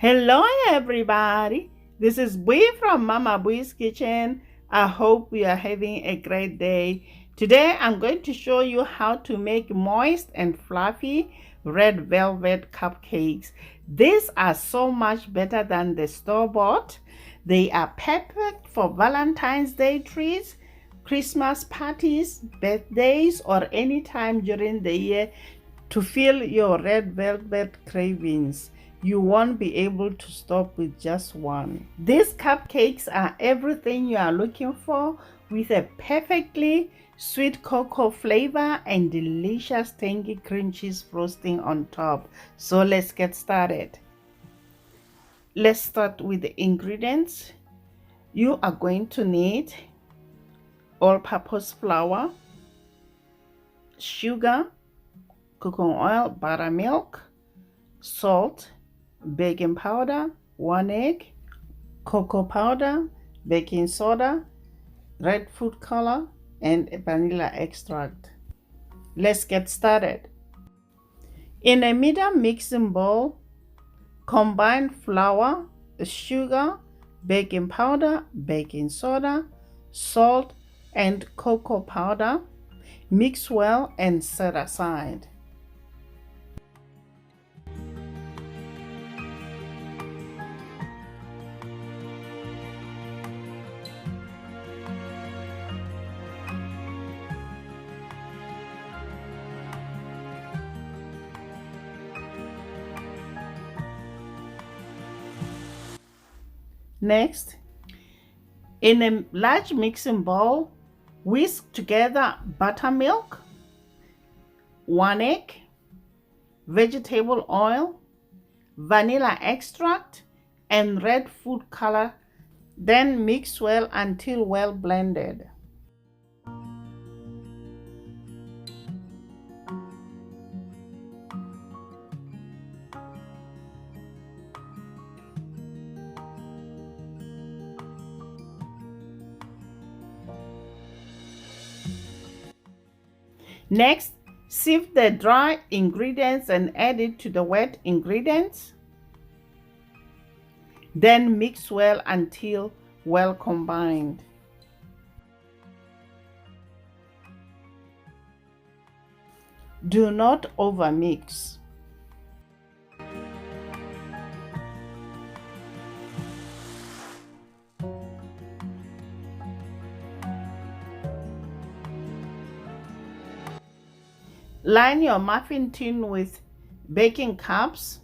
Hello everybody, this is Bui from mamaboiskitchen. I hope we are having a great day. Today I'm going to show you how to make moist and fluffy red velvet cupcakes. These are so much better than the store-bought. They are perfect for Valentine's Day treats, Christmas parties, birthdays, or any time during the year to fill your red velvet cravings. You won't be able to stop with just one. These cupcakes are everything you are looking for, with a perfectly sweet cocoa flavor and delicious tangy cream cheese frosting on top. So let's get started. Let's start with the ingredients. You are going to need all-purpose flour, sugar, coconut oil, buttermilk, salt, baking powder, 1 egg, cocoa powder, baking soda, red food color, and vanilla extract. Let's get started. In a medium mixing bowl, combine flour, sugar, baking powder, baking soda, salt, and cocoa powder. Mix well and set aside. Next, in a large mixing bowl, whisk together buttermilk, 1 egg, vegetable oil, vanilla extract, and red food color. Then mix well until well blended. Next, sieve the dry ingredients and add it to the wet ingredients. Then mix well until well combined. Do not overmix. Line your muffin tin with baking cups.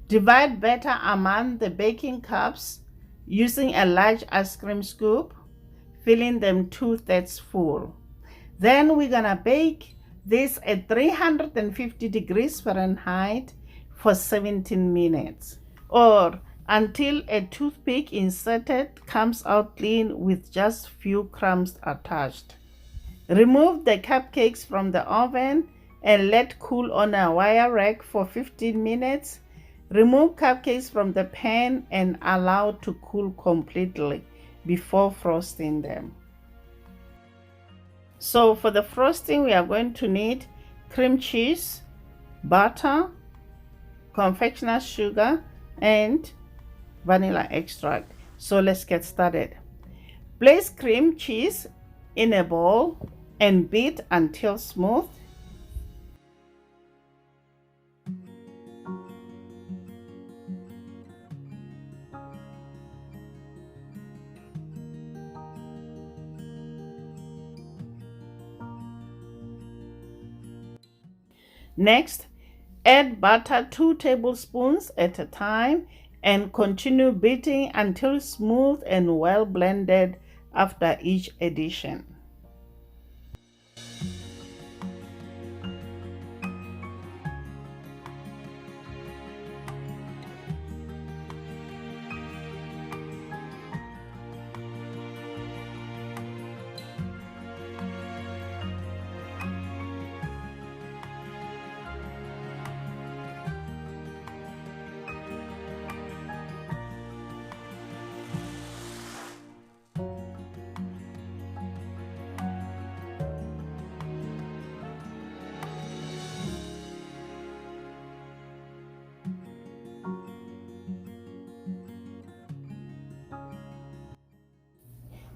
Divide batter among the baking cups using a large ice cream scoop, filling them 2/3 full. Then we're gonna bake this at 350 degrees Fahrenheit for 17 minutes, or until a toothpick inserted comes out clean with just few crumbs attached. Remove the cupcakes from the oven and let cool on a wire rack for 15 minutes. Remove cupcakes from the pan and allow to cool completely before frosting them. So for the frosting, we are going to need cream cheese, butter, confectioner's sugar, and vanilla extract. So let's get started. Place cream cheese in a bowl and beat until smooth. Next, add butter 2 tablespoons at a time and continue beating until smooth and well blended after each addition.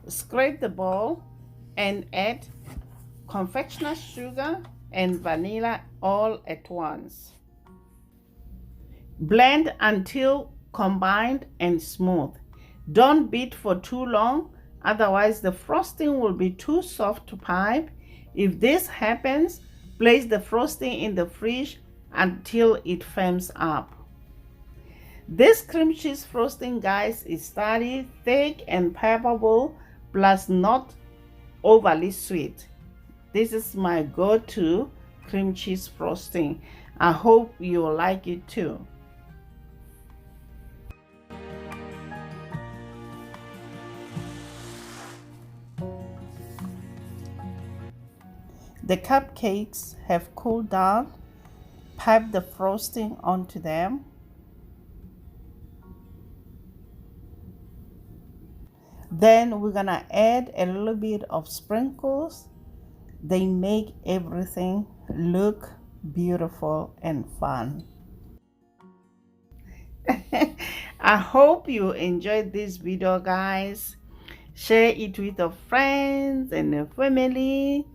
scrape the bowl and add confectioner's sugar and vanilla all at once. Blend until combined and smooth. Don't beat for too long, otherwise the frosting will be too soft to pipe. If this happens, place the frosting in the fridge until it firms up. This cream cheese frosting, guys, is sturdy, thick and pipable, plus not overly sweet. This is my go-to cream cheese frosting. I hope you like it too. The cupcakes have cooled down. Pipe the frosting onto them. Then we're gonna add a little bit of sprinkles. They make everything look beautiful and fun. I hope you enjoyed this video, guys. Share it with your friends and your family.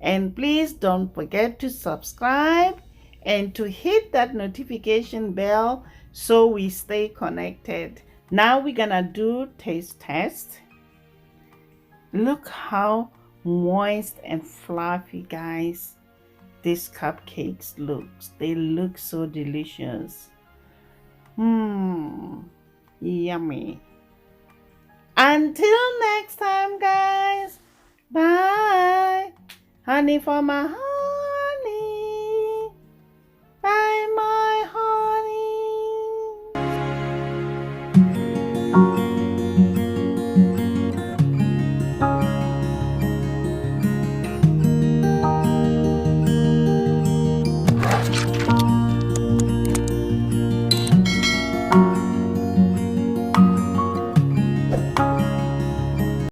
And please don't forget to subscribe and to hit that notification bell so we stay connected. Now we're gonna do taste test. Look how moist and fluffy, guys, these cupcakes looks. They look so delicious. Yummy. Until next time, guys. Bye. Honey for my honey. Bye, my honey.